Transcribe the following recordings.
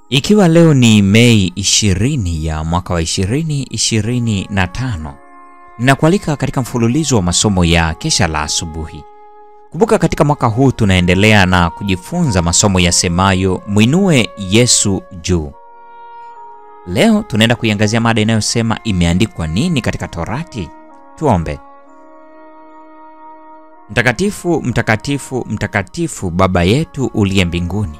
Ikiwa leo ni Mei 20 ya mwaka wa 2025, ninakualika katika mfululizo wa masomo ya kesha la asubuhi. Kumbuka katika mwaka huu tunaendelea na kujifunza masomo yasemayo Mwinue Yesu juu. Leo tunaenda kuiangazia mada inayosema imeandikwa nini katika Torati? Tuombe. Mtakatifu, mtakatifu, mtakatifu Baba yetu uliye mbinguni,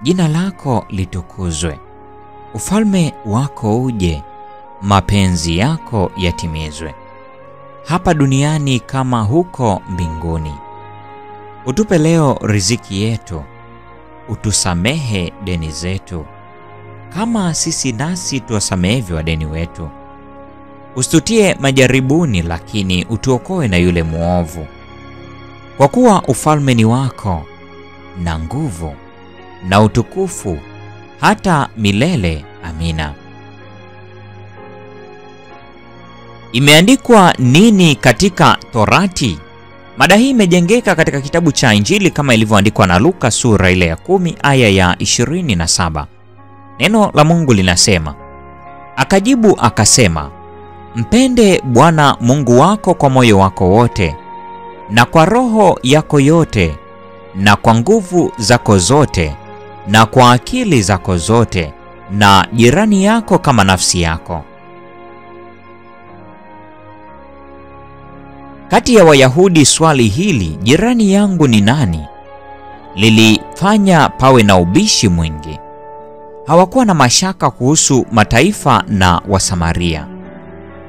jina lako litukuzwe. Ufalme wako uje, mapenzi yako yatimizwe hapa duniani kama huko mbinguni. Utupe leo riziki yetu, utusamehe deni zetu kama sisi nasi tuwasamehevyo wadeni wetu. Usitutie majaribuni, lakini utuokoe na yule muovu. Kwa kuwa ufalme ni wako na nguvu na utukufu hata milele. Amina. Imeandikwa nini katika Torati? Mada hii imejengeka katika kitabu cha Injili kama ilivyoandikwa na Luka sura ile ya 10 aya ya 27. Neno la Mungu linasema, akajibu akasema, mpende Bwana Mungu wako kwa moyo wako wote na kwa roho yako yote na kwa nguvu zako zote na kwa akili zako zote, na jirani yako kama nafsi yako. Kati ya Wayahudi swali hili, jirani yangu ni nani, lilifanya pawe na ubishi mwingi. Hawakuwa na mashaka kuhusu mataifa na Wasamaria.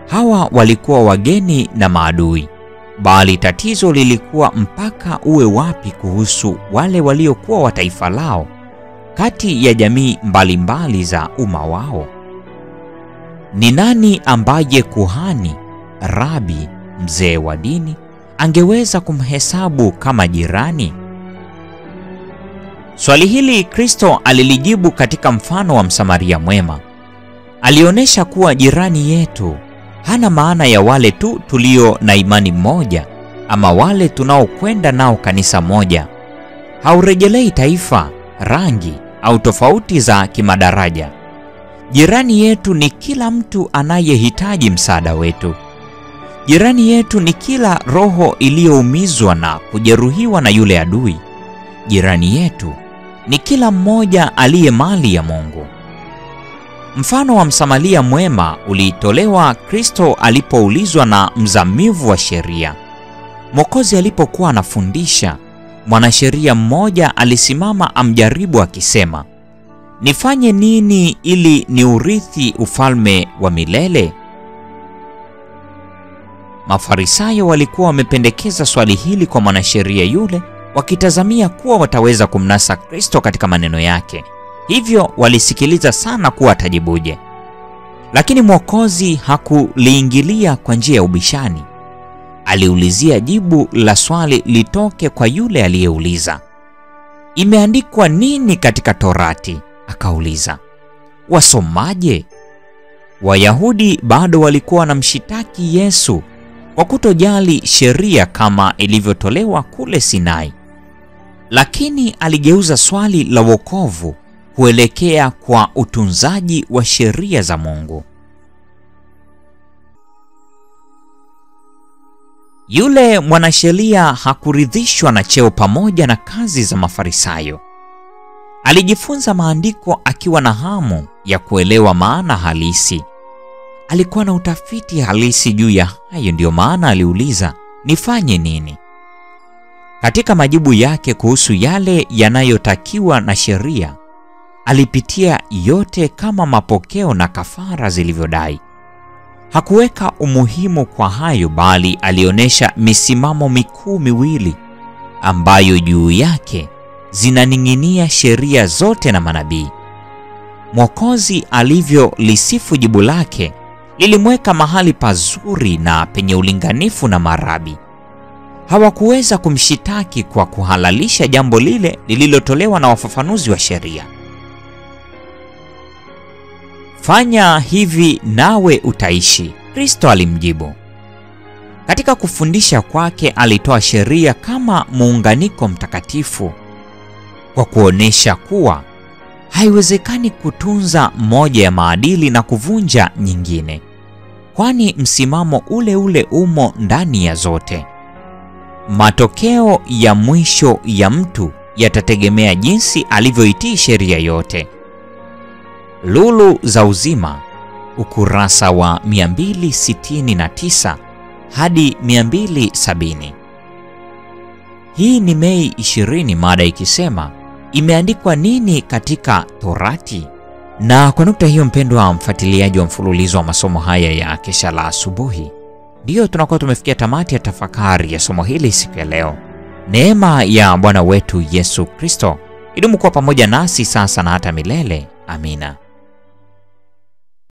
Hawa walikuwa wageni na maadui, bali tatizo lilikuwa mpaka uwe wapi kuhusu wale waliokuwa wa taifa lao kati ya jamii mbalimbali za umma wao. Ni nani ambaye kuhani, rabi, mzee wa dini angeweza kumhesabu kama jirani? Swali hili Kristo alilijibu katika mfano wa Msamaria mwema. Alionyesha kuwa jirani yetu hana maana ya wale tu tulio na imani moja ama wale tunaokwenda nao kanisa moja. Haurejelei taifa, rangi au tofauti za kimadaraja. Jirani yetu ni kila mtu anayehitaji msaada wetu. Jirani yetu ni kila roho iliyoumizwa na kujeruhiwa na yule adui. Jirani yetu ni kila mmoja aliye mali ya Mungu. Mfano wa Msamaria mwema ulitolewa Kristo alipoulizwa na mzamivu wa sheria. Mwokozi alipokuwa anafundisha, mwanasheria mmoja alisimama amjaribu akisema, nifanye nini ili niurithi ufalme wa milele? Mafarisayo walikuwa wamependekeza swali hili kwa mwanasheria yule, wakitazamia kuwa wataweza kumnasa Kristo katika maneno yake. Hivyo walisikiliza sana kuwa atajibuje. Lakini Mwokozi hakuliingilia kwa njia ya ubishani. Aliulizia jibu la swali litoke kwa yule aliyeuliza. Imeandikwa nini katika Torati? Akauliza. Wasomaje? Wayahudi bado walikuwa wanamshitaki Yesu kwa kutojali sheria kama ilivyotolewa kule Sinai. Lakini aligeuza swali la wokovu kuelekea kwa utunzaji wa sheria za Mungu. Yule mwanasheria hakuridhishwa na cheo pamoja na kazi za Mafarisayo. Alijifunza maandiko akiwa na hamu ya kuelewa maana halisi. Alikuwa na utafiti halisi juu ya hayo, ndio maana aliuliza, nifanye nini? Katika majibu yake kuhusu yale yanayotakiwa na sheria, alipitia yote kama mapokeo na kafara zilivyodai. Hakuweka umuhimu kwa hayo, bali alionyesha misimamo mikuu miwili ambayo juu yake zinaning'inia sheria zote na manabii. Mwokozi alivyolisifu jibu lake lilimweka mahali pazuri na penye ulinganifu na marabi. Hawakuweza kumshitaki kwa kuhalalisha jambo lile lililotolewa na wafafanuzi wa sheria. Fanya hivi nawe utaishi, Kristo alimjibu. Katika kufundisha kwake alitoa sheria kama muunganiko mtakatifu, kwa kuonesha kuwa Haiwezekani kutunza moja ya maadili na kuvunja nyingine, kwani msimamo ule ule umo ndani ya zote. Matokeo ya mwisho ya mtu yatategemea jinsi alivyoitii sheria yote. Lulu za Uzima, ukurasa wa 269 hadi 270. Hii ni Mei 20, mada ikisema imeandikwa nini katika Torati? Na kwa nukta hiyo, mpendwa mfuatiliaji wa mfululizo wa masomo haya ya Kesha la Asubuhi, ndiyo tunakuwa tumefikia tamati ya tafakari ya somo hili siku ya leo. Neema ya Bwana wetu Yesu Kristo idumu kuwa pamoja nasi sasa na hata milele. Amina.